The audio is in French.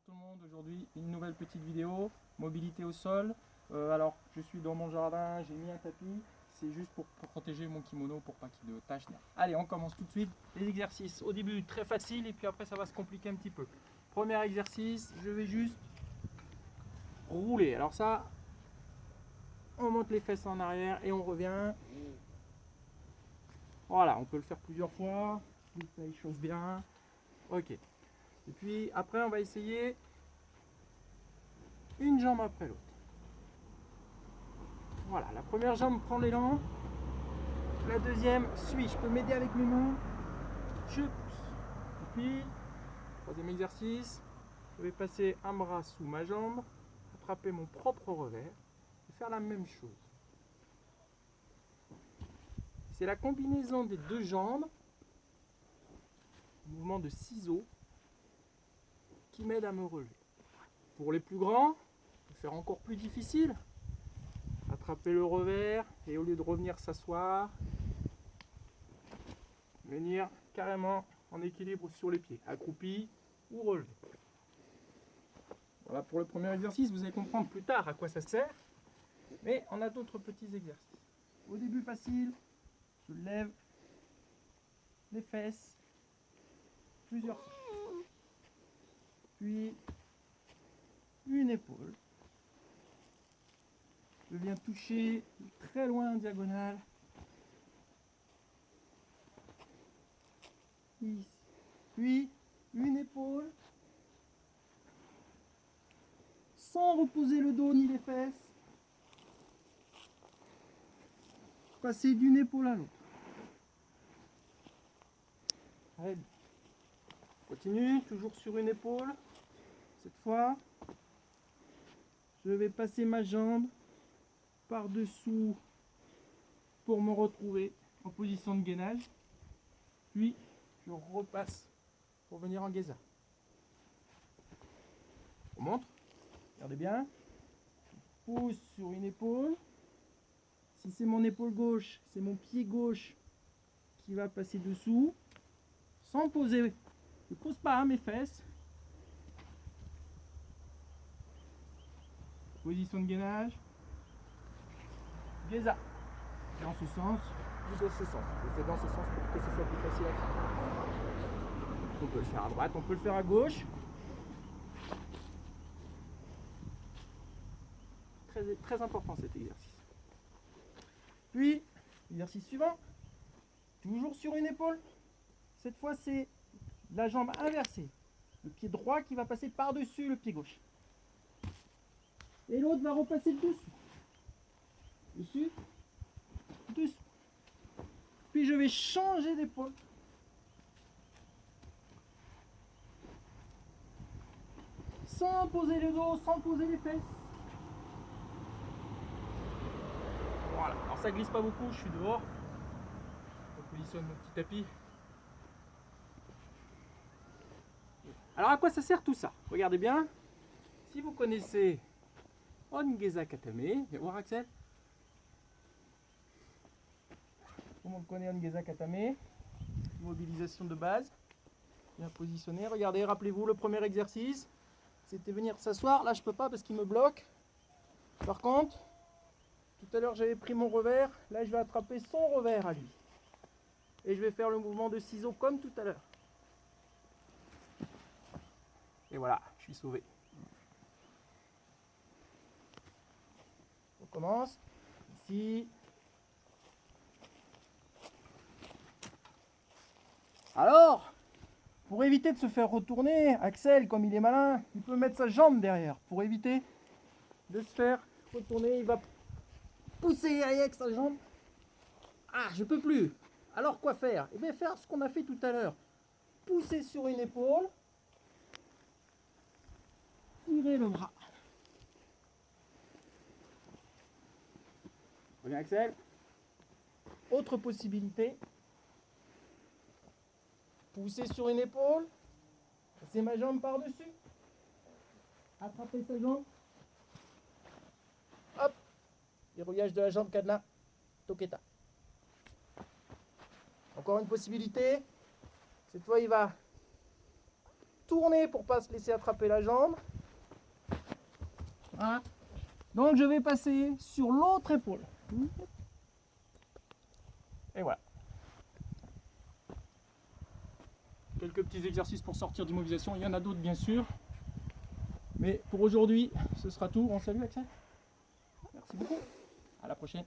tout le monde, aujourd'hui une nouvelle petite vidéo, mobilité au sol. Alors je suis dans mon jardin, j'ai mis un tapis, c'est juste pour protéger mon kimono pour pas qu'il de tache. Allez, on commence tout de suite. Les exercices, au début très facile et puis après ça va se compliquer un petit peu. Premier exercice, je vais juste rouler. Alors ça, on monte les fesses en arrière et on revient. Voilà, on peut le faire plusieurs fois, ça échauffe bien. Ok. Et puis après on va essayer une jambe après l'autre. Voilà, la première jambe prend l'élan, la deuxième suit. Je peux m'aider avec mes mains, je pousse. Et puis, troisième exercice, je vais passer un bras sous ma jambe, attraper mon propre revers et faire la même chose. C'est la combinaison des deux jambes, mouvement de ciseaux, qui m'aide à me relever. Pour les plus grands, je vais faire encore plus difficile. Attraper le revers et au lieu de revenir s'asseoir, venir carrément en équilibre sur les pieds, accroupi ou relevé. Voilà pour le premier exercice, vous allez comprendre plus tard à quoi ça sert, mais on a d'autres petits exercices. Au début facile, je lève les fesses plusieurs fois, puis une épaule. Je viens toucher très loin en diagonale, ici. Puis une épaule, sans reposer le dos ni les fesses, passer d'une épaule à l'autre. Allez, continue, toujours sur une épaule. Cette fois, je vais passer ma jambe par-dessous pour me retrouver en position de gainage. Puis, je repasse pour venir en Geza. On montre. Regardez bien. Je pousse sur une épaule. Si c'est mon épaule gauche, c'est mon pied gauche qui va passer dessous. Sans poser. Je ne pose pas mes fesses. Position de gainage. Geza. Dans ce sens ou dans ce sens. Je fais dans ce sens pour que ce soit plus facile à faire. On peut le faire à droite, on peut le faire à gauche. Très important cet exercice. Puis, exercice suivant. Toujours sur une épaule. Cette fois, c'est la jambe inversée. Le pied droit qui va passer par-dessus le pied gauche. Et l'autre va repasser dessus. Dessus. Dessous. Puis je vais changer d'épaule. Sans poser le dos, sans poser les fesses. Voilà. Alors ça glisse pas beaucoup, je suis dehors. Je positionne mon petit tapis. Alors à quoi ça sert tout ça? Regardez bien. Si vous connaissez Ongeza Katame, viens voir Axel. Tout le monde connaît Ongeza Katame. Mobilisation de base. Bien positionné. Regardez, rappelez-vous le premier exercice. C'était venir s'asseoir. Là je peux pas parce qu'il me bloque. Par contre, tout à l'heure j'avais pris mon revers. Là je vais attraper son revers à lui. Et je vais faire le mouvement de ciseaux comme tout à l'heure. Et voilà, je suis sauvé. On commence. Ici. Alors, pour éviter de se faire retourner, Axel, comme il est malin, il peut mettre sa jambe derrière. Pour éviter de se faire retourner, il va pousser avec sa jambe. Ah, je peux plus. Alors quoi faire? Eh bien faire ce qu'on a fait tout à l'heure. Pousser sur une épaule. Tirer le bras. Reviens Axel. Autre possibilité. Pousser sur une épaule. Passer ma jambe par-dessus. Attraper sa jambe. Hop. Dérouillage de la jambe cadenas. Toketa. Encore une possibilité. Cette fois, il va tourner pour pas se laisser attraper la jambe. Voilà. Donc je vais passer sur l'autre épaule. Et voilà. Quelques petits exercices pour sortir d'immobilisation. Il y en a d'autres bien sûr. Mais pour aujourd'hui, ce sera tout. On salue Axel. Merci beaucoup. À la prochaine.